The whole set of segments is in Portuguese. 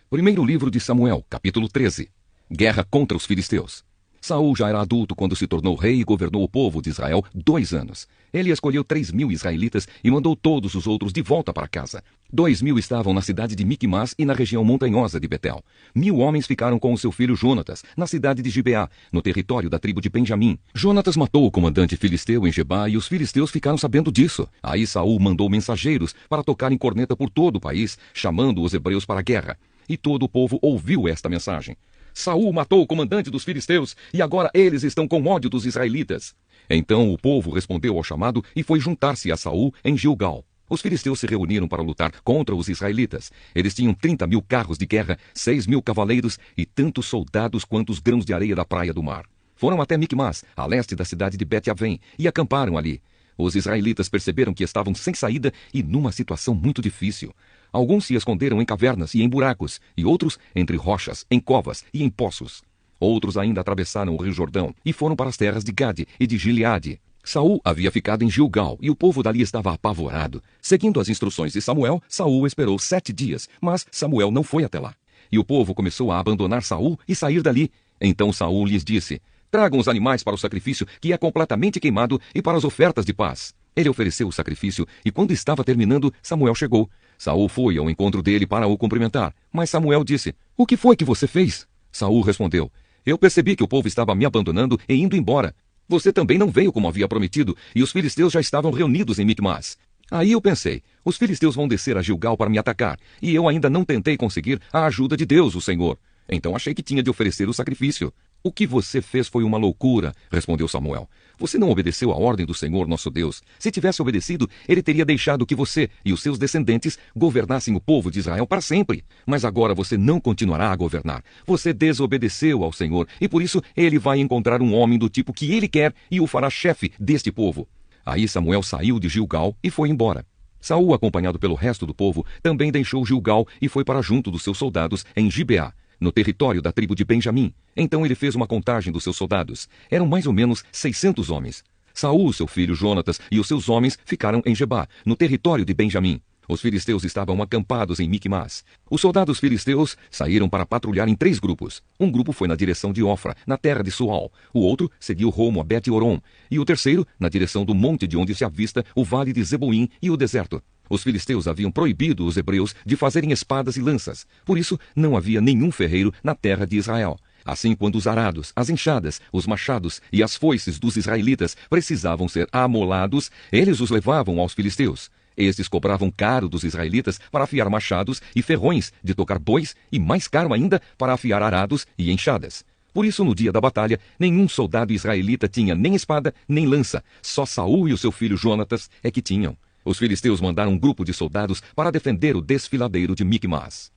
Primeiro livro de Samuel, capítulo 13. Guerra contra os filisteus. Saul já era adulto quando se tornou rei e governou o povo de Israel 2 anos. Ele escolheu 3.000 israelitas e mandou todos os outros de volta para casa. 2.000 estavam na cidade de Miquimás e na região montanhosa de Betel. 1.000 homens ficaram com o seu filho Jonatas, na cidade de Gibeá, no território da tribo de Benjamim. Jonatas matou o comandante filisteu em Gebá e os filisteus ficaram sabendo disso. Aí Saul mandou mensageiros para tocarem corneta por todo o país, chamando os hebreus para a guerra. E todo o povo ouviu esta mensagem. Saul matou o comandante dos filisteus e agora eles estão com ódio dos israelitas. Então o povo respondeu ao chamado e foi juntar-se a Saul em Gilgal. Os filisteus se reuniram para lutar contra os israelitas. Eles tinham 30.000 carros de guerra, 6.000 cavaleiros e tantos soldados quanto os grãos de areia da praia do mar. Foram até Miquimás, a leste da cidade de Bet-Avém, e acamparam ali. Os israelitas perceberam que estavam sem saída e numa situação muito difícil. Alguns se esconderam em cavernas e em buracos, e outros entre rochas, em covas e em poços. Outros ainda atravessaram o rio Jordão e foram para as terras de Gade e de Gileade. Saul havia ficado em Gilgal e o povo dali estava apavorado. Seguindo as instruções de Samuel, Saul esperou 7 dias, mas Samuel não foi até lá. E o povo começou a abandonar Saul e sair dali. Então Saul lhes disse: tragam os animais para o sacrifício que é completamente queimado e para as ofertas de paz. Ele ofereceu o sacrifício e quando estava terminando, Samuel chegou. Saul foi ao encontro dele para o cumprimentar, mas Samuel disse: o que foi que você fez? Saul respondeu: eu percebi que o povo estava me abandonando e indo embora. Você também não veio como havia prometido, e os filisteus já estavam reunidos em Miquimás. Aí eu pensei, os filisteus vão descer a Gilgal para me atacar, e eu ainda não tentei conseguir a ajuda de Deus, o Senhor. Então achei que tinha de oferecer o sacrifício. O que você fez foi uma loucura, respondeu Samuel. Você não obedeceu à ordem do Senhor nosso Deus. Se tivesse obedecido, ele teria deixado que você e os seus descendentes governassem o povo de Israel para sempre. Mas agora você não continuará a governar. Você desobedeceu ao Senhor e por isso ele vai encontrar um homem do tipo que ele quer e o fará chefe deste povo. Aí Samuel saiu de Gilgal e foi embora. Saul, acompanhado pelo resto do povo, também deixou Gilgal e foi para junto dos seus soldados em Gibeá, no território da tribo de Benjamim. Então ele fez uma contagem dos seus soldados. Eram mais ou menos 600 homens. Saul, seu filho Jonatas e os seus homens ficaram em Gebá, no território de Benjamim. Os filisteus estavam acampados em Miquimás. Os soldados filisteus saíram para patrulhar em 3 grupos. Um grupo foi na direção de Ofra, na terra de Sual. O outro seguiu rumo a Bet-Orom. E o terceiro, na direção do monte de onde se avista o vale de Zeboim e o deserto. Os filisteus haviam proibido os hebreus de fazerem espadas e lanças. Por isso, não havia nenhum ferreiro na terra de Israel. Assim, quando os arados, as enxadas, os machados e as foices dos israelitas precisavam ser amolados, eles os levavam aos filisteus. Estes cobravam caro dos israelitas para afiar machados e ferrões de tocar bois e mais caro ainda para afiar arados e enxadas. Por isso, no dia da batalha, nenhum soldado israelita tinha nem espada nem lança. Só Saul e o seu filho Jonatas é que tinham. Os filisteus mandaram um grupo de soldados para defender o desfiladeiro de Miquimás.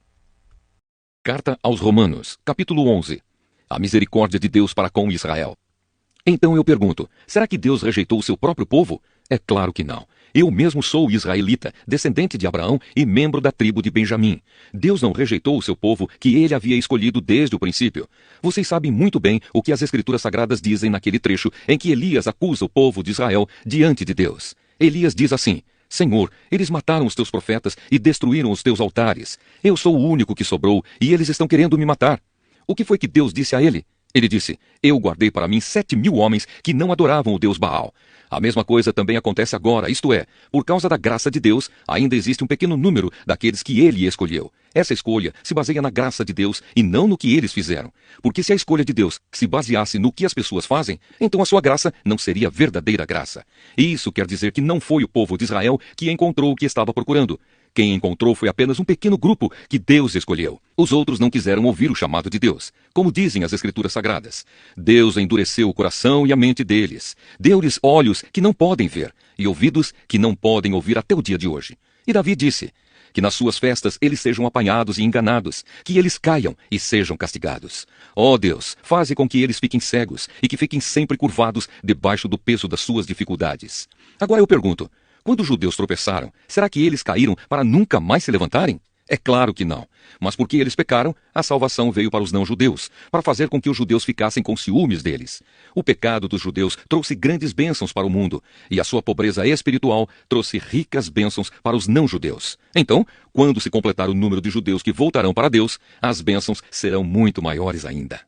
Carta aos Romanos, capítulo 11. A misericórdia de Deus para com Israel. Então eu pergunto, será que Deus rejeitou o seu próprio povo? É claro que não. Eu mesmo sou israelita, descendente de Abraão e membro da tribo de Benjamim. Deus não rejeitou o seu povo que ele havia escolhido desde o princípio. Vocês sabem muito bem o que as Escrituras Sagradas dizem naquele trecho em que Elias acusa o povo de Israel diante de Deus. Elias diz assim: Senhor, eles mataram os teus profetas e destruíram os teus altares. Eu sou o único que sobrou e eles estão querendo me matar. O que foi que Deus disse a ele? Ele disse: eu guardei para mim 7.000 homens que não adoravam o Deus Baal. A mesma coisa também acontece agora, isto é, por causa da graça de Deus, ainda existe um pequeno número daqueles que ele escolheu. Essa escolha se baseia na graça de Deus e não no que eles fizeram. Porque se a escolha de Deus se baseasse no que as pessoas fazem, então a sua graça não seria verdadeira graça. E isso quer dizer que não foi o povo de Israel que encontrou o que estava procurando. Quem encontrou foi apenas um pequeno grupo que Deus escolheu. Os outros não quiseram ouvir o chamado de Deus. Como dizem as Escrituras Sagradas, Deus endureceu o coração e a mente deles. Deu-lhes olhos que não podem ver e ouvidos que não podem ouvir até o dia de hoje. E Davi disse: que nas suas festas eles sejam apanhados e enganados, que eles caiam e sejam castigados. Ó Deus, faze com que eles fiquem cegos e que fiquem sempre curvados debaixo do peso das suas dificuldades. Agora eu pergunto, quando os judeus tropeçaram, será que eles caíram para nunca mais se levantarem? É claro que não. Mas porque eles pecaram, a salvação veio para os não-judeus, para fazer com que os judeus ficassem com ciúmes deles. O pecado dos judeus trouxe grandes bênçãos para o mundo, e a sua pobreza espiritual trouxe ricas bênçãos para os não-judeus. Então, quando se completar o número de judeus que voltarão para Deus, as bênçãos serão muito maiores ainda.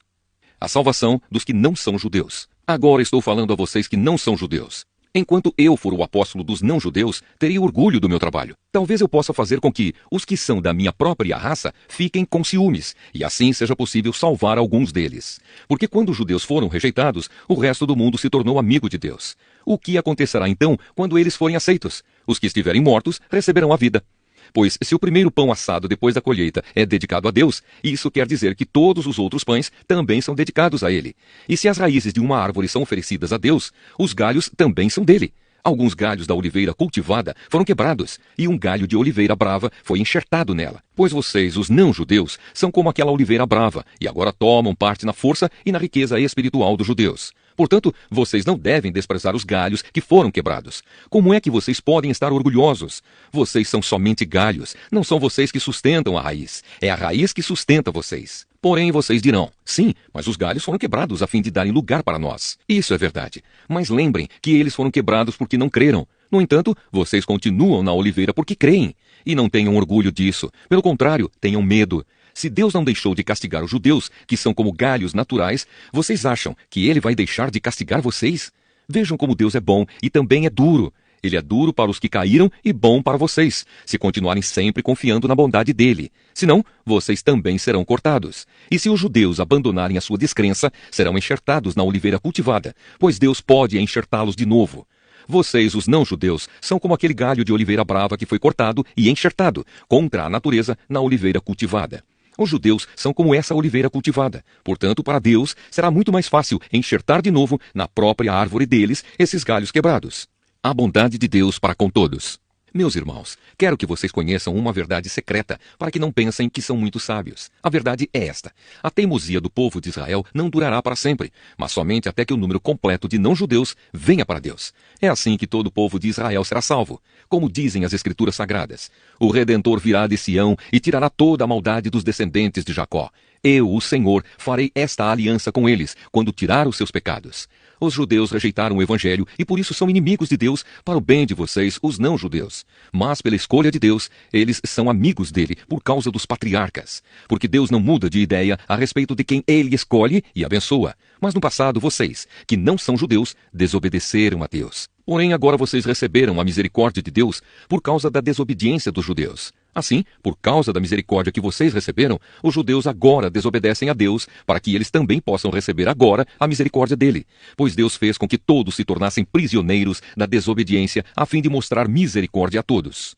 A salvação dos que não são judeus. Agora estou falando a vocês que não são judeus. Enquanto eu for o apóstolo dos não-judeus, terei orgulho do meu trabalho. Talvez eu possa fazer com que os que são da minha própria raça fiquem com ciúmes, e assim seja possível salvar alguns deles. Porque quando os judeus foram rejeitados, o resto do mundo se tornou amigo de Deus. O que acontecerá então quando eles forem aceitos? Os que estiverem mortos receberão a vida. Pois se o primeiro pão assado depois da colheita é dedicado a Deus, isso quer dizer que todos os outros pães também são dedicados a Ele. E se as raízes de uma árvore são oferecidas a Deus, os galhos também são dele. Alguns galhos da oliveira cultivada foram quebrados, e um galho de oliveira brava foi enxertado nela. Pois vocês, os não-judeus, são como aquela oliveira brava, e agora tomam parte na força e na riqueza espiritual dos judeus. Portanto, vocês não devem desprezar os galhos que foram quebrados. Como é que vocês podem estar orgulhosos? Vocês são somente galhos, não são vocês que sustentam a raiz. É a raiz que sustenta vocês. Porém, vocês dirão, sim, mas os galhos foram quebrados a fim de darem lugar para nós. Isso é verdade. Mas lembrem que eles foram quebrados porque não creram. No entanto, vocês continuam na oliveira porque creem. E não tenham orgulho disso. Pelo contrário, tenham medo. Se Deus não deixou de castigar os judeus, que são como galhos naturais, vocês acham que Ele vai deixar de castigar vocês? Vejam como Deus é bom e também é duro. Ele é duro para os que caíram e bom para vocês, se continuarem sempre confiando na bondade dele. Senão, vocês também serão cortados. E se os judeus abandonarem a sua descrença, serão enxertados na oliveira cultivada, pois Deus pode enxertá-los de novo. Vocês, os não-judeus, são como aquele galho de oliveira brava que foi cortado e enxertado, contra a natureza, na oliveira cultivada. Os judeus são como essa oliveira cultivada. Portanto, para Deus, será muito mais fácil enxertar de novo, na própria árvore deles, esses galhos quebrados. A bondade de Deus para com todos. Meus irmãos, quero que vocês conheçam uma verdade secreta, para que não pensem que são muito sábios. A verdade é esta: a teimosia do povo de Israel não durará para sempre, mas somente até que o número completo de não-judeus venha para Deus. É assim que todo o povo de Israel será salvo. Como dizem as Escrituras Sagradas, o Redentor virá de Sião e tirará toda a maldade dos descendentes de Jacó. Eu, o Senhor, farei esta aliança com eles, quando tirar os seus pecados. Os judeus rejeitaram o Evangelho e por isso são inimigos de Deus para o bem de vocês, os não-judeus. Mas pela escolha de Deus, eles são amigos dele por causa dos patriarcas. Porque Deus não muda de ideia a respeito de quem ele escolhe e abençoa. Mas no passado vocês, que não são judeus, desobedeceram a Deus. Porém agora vocês receberam a misericórdia de Deus por causa da desobediência dos judeus. Assim, por causa da misericórdia que vocês receberam, os judeus agora desobedecem a Deus, para que eles também possam receber agora a misericórdia dele. Pois Deus fez com que todos se tornassem prisioneiros da desobediência, a fim de mostrar misericórdia a todos.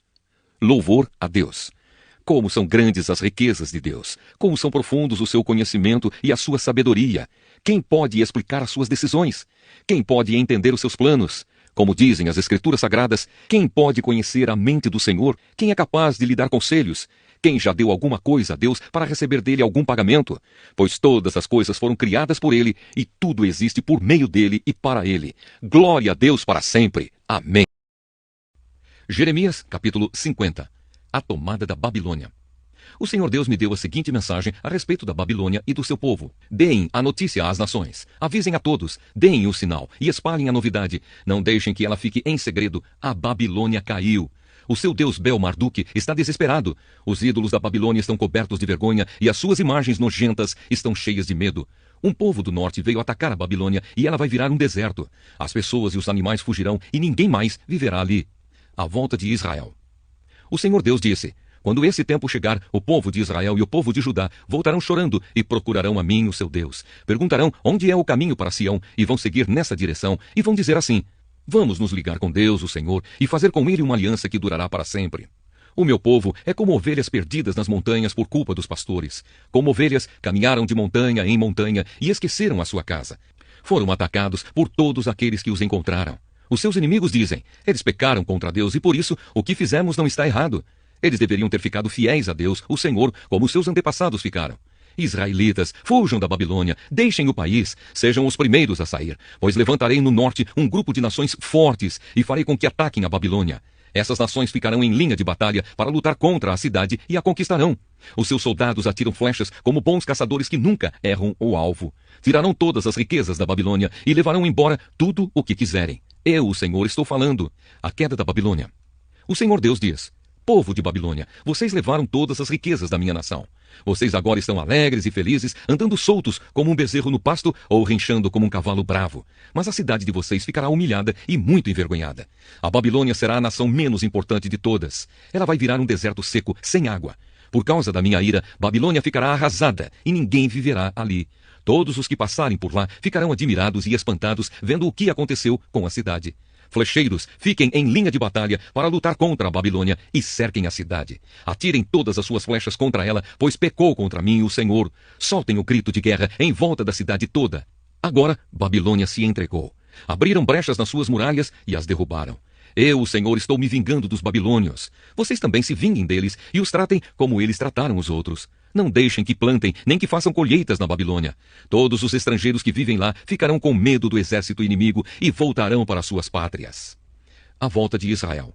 Louvor a Deus. Como são grandes as riquezas de Deus! Como são profundos o seu conhecimento e a sua sabedoria! Quem pode explicar as suas decisões? Quem pode entender os seus planos? Como dizem as Escrituras Sagradas, quem pode conhecer a mente do Senhor? Quem é capaz de lhe dar conselhos? Quem já deu alguma coisa a Deus para receber dele algum pagamento? Pois todas as coisas foram criadas por ele, e tudo existe por meio dele e para ele. Glória a Deus para sempre. Amém. Jeremias, capítulo 50. A tomada da Babilônia. O Senhor Deus me deu a seguinte mensagem a respeito da Babilônia e do seu povo. Deem a notícia às nações. Avisem a todos. Deem o sinal e espalhem a novidade. Não deixem que ela fique em segredo. A Babilônia caiu. O seu deus Bel-Marduk está desesperado. Os ídolos da Babilônia estão cobertos de vergonha e as suas imagens nojentas estão cheias de medo. Um povo do norte veio atacar a Babilônia e ela vai virar um deserto. As pessoas e os animais fugirão e ninguém mais viverá ali. A volta de Israel. O Senhor Deus disse: quando esse tempo chegar, o povo de Israel e o povo de Judá voltarão chorando e procurarão a mim, o seu Deus. Perguntarão onde é o caminho para Sião e vão seguir nessa direção e vão dizer assim: vamos nos ligar com Deus, o Senhor, e fazer com ele uma aliança que durará para sempre. O meu povo é como ovelhas perdidas nas montanhas por culpa dos pastores. Como ovelhas, caminharam de montanha em montanha e esqueceram a sua casa. Foram atacados por todos aqueles que os encontraram. Os seus inimigos dizem: eles pecaram contra Deus e por isso o que fizemos não está errado. Eles deveriam ter ficado fiéis a Deus, o Senhor, como seus antepassados ficaram. Israelitas, fujam da Babilônia, deixem o país, sejam os primeiros a sair, pois levantarei no norte um grupo de nações fortes e farei com que ataquem a Babilônia. Essas nações ficarão em linha de batalha para lutar contra a cidade e a conquistarão. Os seus soldados atiram flechas como bons caçadores que nunca erram o alvo. Tirarão todas as riquezas da Babilônia e levarão embora tudo o que quiserem. Eu, o Senhor, estou falando. A queda da Babilônia. O Senhor Deus diz: povo de Babilônia, vocês levaram todas as riquezas da minha nação. Vocês agora estão alegres e felizes, andando soltos como um bezerro no pasto ou rinchando como um cavalo bravo. Mas a cidade de vocês ficará humilhada e muito envergonhada. A Babilônia será a nação menos importante de todas. Ela vai virar um deserto seco, sem água. Por causa da minha ira, Babilônia ficará arrasada e ninguém viverá ali. Todos os que passarem por lá ficarão admirados e espantados vendo o que aconteceu com a cidade. Flecheiros, fiquem em linha de batalha para lutar contra a Babilônia e cerquem a cidade. Atirem todas as suas flechas contra ela, pois pecou contra mim, o Senhor. Soltem o grito de guerra em volta da cidade toda. Agora, Babilônia se entregou. Abriram brechas nas suas muralhas e as derrubaram. Eu, o Senhor, estou me vingando dos babilônios. Vocês também se vinguem deles e os tratem como eles trataram os outros. Não deixem que plantem, nem que façam colheitas na Babilônia. Todos os estrangeiros que vivem lá ficarão com medo do exército inimigo e voltarão para suas pátrias. A volta de Israel.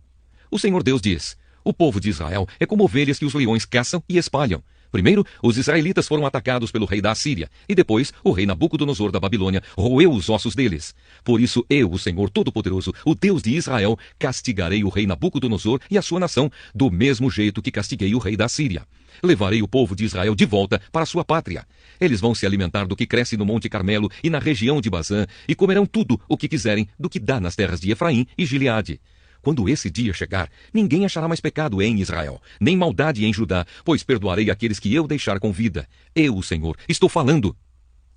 O Senhor Deus diz: o povo de Israel é como ovelhas que os leões caçam e espalham. Primeiro, os israelitas foram atacados pelo rei da Assíria, e depois o rei Nabucodonosor da Babilônia roeu os ossos deles. Por isso eu, o Senhor Todo-Poderoso, o Deus de Israel, castigarei o rei Nabucodonosor e a sua nação, do mesmo jeito que castiguei o rei da Assíria. Levarei o povo de Israel de volta para sua pátria. Eles vão se alimentar do que cresce no Monte Carmelo e na região de Bazã, e comerão tudo o que quiserem do que dá nas terras de Efraim e Gileade. Quando esse dia chegar, ninguém achará mais pecado em Israel, nem maldade em Judá, pois perdoarei aqueles que eu deixar com vida. Eu, o Senhor, estou falando.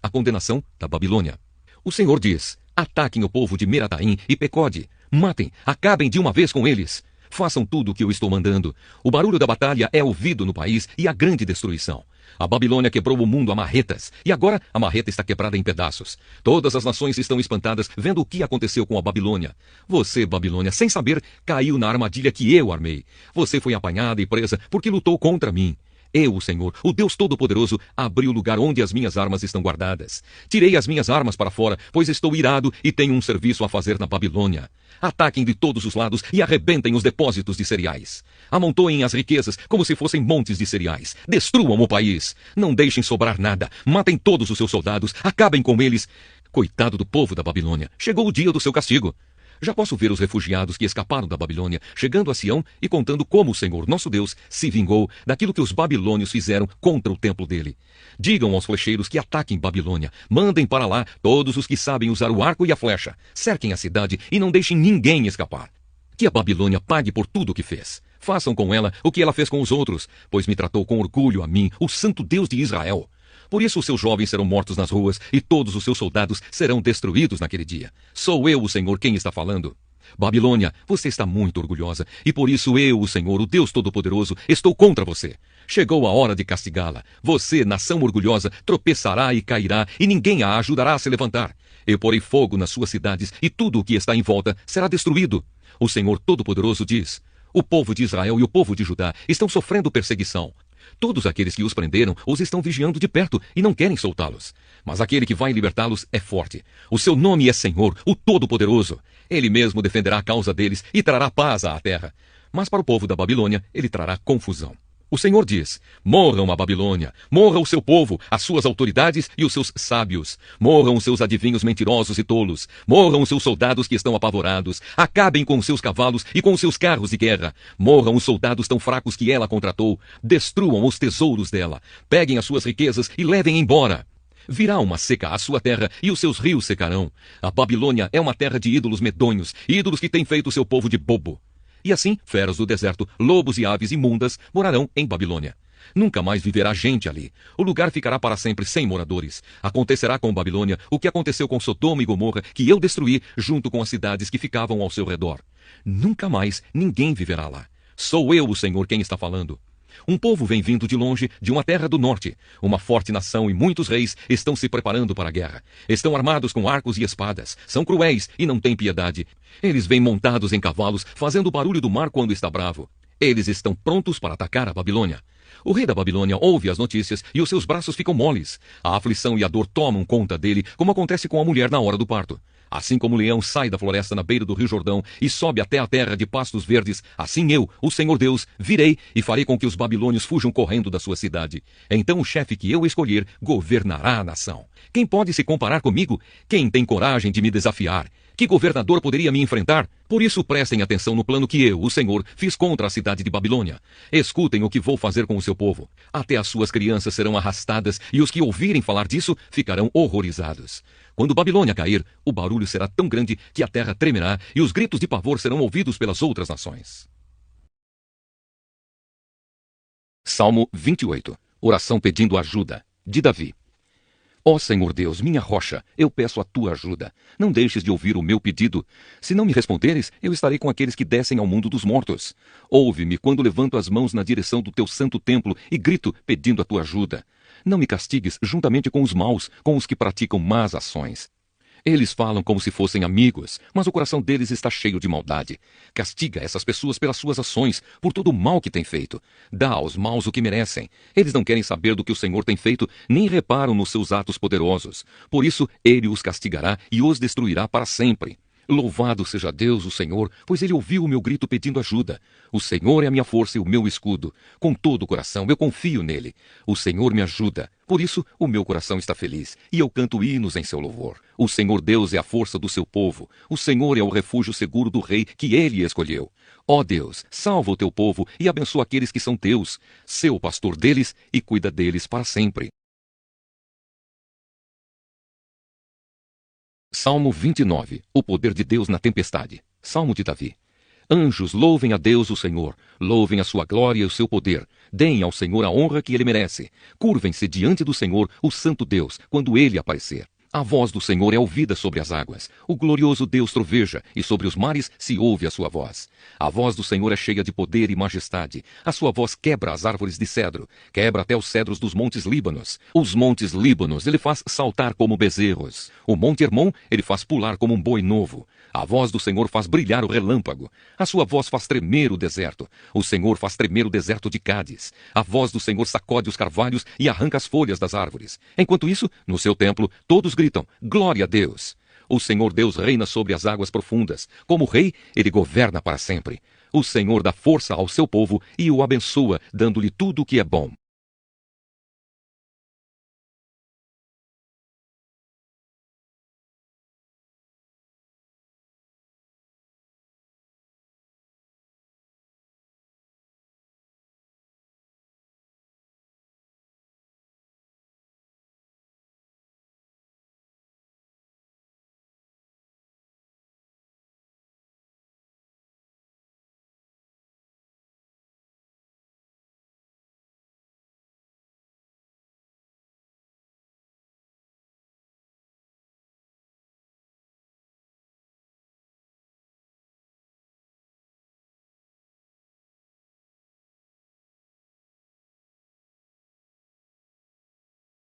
A condenação da Babilônia. O Senhor diz: ataquem o povo de Merataim e Pecode. Matem, acabem de uma vez com eles. Façam tudo o que eu estou mandando. O barulho da batalha é ouvido no país e a grande destruição. A Babilônia quebrou o mundo a marretas, e agora a marreta está quebrada em pedaços. Todas as nações estão espantadas vendo o que aconteceu com a Babilônia. Você, Babilônia, sem saber, caiu na armadilha que eu armei. Você foi apanhada e presa porque lutou contra mim. Eu, o Senhor, o Deus Todo-Poderoso, abri o lugar onde as minhas armas estão guardadas. Tirei as minhas armas para fora, pois estou irado e tenho um serviço a fazer na Babilônia. Ataquem de todos os lados e arrebentem os depósitos de cereais. Amontoem as riquezas como se fossem montes de cereais. Destruam o país. Não deixem sobrar nada. Matem todos os seus soldados. Acabem com eles. Coitado do povo da Babilônia. Chegou o dia do seu castigo. Já posso ver os refugiados que escaparam da Babilônia chegando a Sião e contando como o Senhor, nosso Deus, se vingou daquilo que os babilônios fizeram contra o templo dele. Digam aos flecheiros que ataquem Babilônia. Mandem para lá todos os que sabem usar o arco e a flecha. Cerquem a cidade e não deixem ninguém escapar. Que a Babilônia pague por tudo o que fez. Façam com ela o que ela fez com os outros, pois me tratou com orgulho a mim, o Santo Deus de Israel. Por isso os seus jovens serão mortos nas ruas e todos os seus soldados serão destruídos naquele dia. Sou eu, o Senhor, quem está falando. Babilônia, você está muito orgulhosa, e por isso eu, o Senhor, o Deus Todo-Poderoso, estou contra você. Chegou a hora de castigá-la. Você, nação orgulhosa, tropeçará e cairá, e ninguém a ajudará a se levantar. Eu porei fogo nas suas cidades, e tudo o que está em volta será destruído. O Senhor Todo-Poderoso diz: o povo de Israel e o povo de Judá estão sofrendo perseguição. Todos aqueles que os prenderam os estão vigiando de perto e não querem soltá-los. Mas aquele que vai libertá-los é forte. O seu nome é Senhor, o Todo-Poderoso. Ele mesmo defenderá a causa deles e trará paz à terra. Mas para o povo da Babilônia, ele trará confusão. O Senhor diz: morram a Babilônia, morra o seu povo, as suas autoridades e os seus sábios. Morram os seus adivinhos mentirosos e tolos. Morram os seus soldados que estão apavorados. Acabem com os seus cavalos e com os seus carros de guerra. Morram os soldados tão fracos que ela contratou. Destruam os tesouros dela. Peguem as suas riquezas e levem embora. Virá uma seca à sua terra e os seus rios secarão. A Babilônia é uma terra de ídolos medonhos, ídolos que têm feito o seu povo de bobo. E assim, feras do deserto, lobos e aves imundas morarão em Babilônia. Nunca mais viverá gente ali. O lugar ficará para sempre sem moradores. Acontecerá com Babilônia o que aconteceu com Sodoma e Gomorra, que eu destruí junto com as cidades que ficavam ao seu redor. Nunca mais ninguém viverá lá. Sou eu, o Senhor, quem está falando. Um povo vem vindo de longe, de uma terra do norte. Uma forte nação e muitos reis estão se preparando para a guerra. Estão armados com arcos e espadas. São cruéis e não têm piedade. Eles vêm montados em cavalos, fazendo o barulho do mar quando está bravo. Eles estão prontos para atacar a Babilônia. O rei da Babilônia ouve as notícias e os seus braços ficam moles. A aflição e a dor tomam conta dele, como acontece com a mulher na hora do parto. Assim como o leão sai da floresta na beira do rio Jordão e sobe até a terra de pastos verdes, assim eu, o Senhor Deus, virei e farei com que os babilônios fujam correndo da sua cidade. Então o chefe que eu escolher governará a nação. Quem pode se comparar comigo? Quem tem coragem de me desafiar? Que governador poderia me enfrentar? Por isso prestem atenção no plano que eu, o Senhor, fiz contra a cidade de Babilônia. Escutem o que vou fazer com o seu povo. Até as suas crianças serão arrastadas e os que ouvirem falar disso ficarão horrorizados. Quando Babilônia cair, o barulho será tão grande que a terra tremerá e os gritos de pavor serão ouvidos pelas outras nações. Salmo 28. Oração pedindo ajuda, de Davi. Ó Senhor Deus, minha rocha, eu peço a tua ajuda. Não deixes de ouvir o meu pedido. Se não me responderes, eu estarei com aqueles que descem ao mundo dos mortos. Ouve-me quando levanto as mãos na direção do teu santo templo e grito pedindo a tua ajuda. Não me castigues juntamente com os maus, com os que praticam más ações. Eles falam como se fossem amigos, mas o coração deles está cheio de maldade. Castiga essas pessoas pelas suas ações, por todo o mal que têm feito. Dá aos maus o que merecem. Eles não querem saber do que o Senhor tem feito, nem reparam nos seus atos poderosos. Por isso, ele os castigará e os destruirá para sempre. Louvado seja Deus, o Senhor, pois ele ouviu o meu grito pedindo ajuda. O Senhor é a minha força e o meu escudo. Com todo o coração eu confio nele. O Senhor me ajuda. Por isso o meu coração está feliz e eu canto hinos em seu louvor. O Senhor Deus é a força do seu povo. O Senhor é o refúgio seguro do rei que ele escolheu. Ó Deus, salva o teu povo e abençoa aqueles que são teus. Sê o pastor deles e cuida deles para sempre. Salmo 29. O poder de Deus na tempestade. Salmo de Davi. Anjos, louvem a Deus o Senhor. Louvem a sua glória e o seu poder. Deem ao Senhor a honra que ele merece. Curvem-se diante do Senhor, o santo Deus, quando ele aparecer. A voz do Senhor é ouvida sobre as águas. O glorioso Deus troveja, e sobre os mares se ouve a sua voz. A voz do Senhor é cheia de poder e majestade. A sua voz quebra as árvores de cedro. Quebra até os cedros dos montes Líbanos. Os montes Líbanos ele faz saltar como bezerros. O monte Hermon ele faz pular como um boi novo. A voz do Senhor faz brilhar o relâmpago. A sua voz faz tremer o deserto. O Senhor faz tremer o deserto de Cádiz. A voz do Senhor sacode os carvalhos e arranca as folhas das árvores. Enquanto isso, no seu templo, todos gritam, glória a Deus. O Senhor Deus reina sobre as águas profundas. Como rei, ele governa para sempre. O Senhor dá força ao seu povo e o abençoa, dando-lhe tudo o que é bom.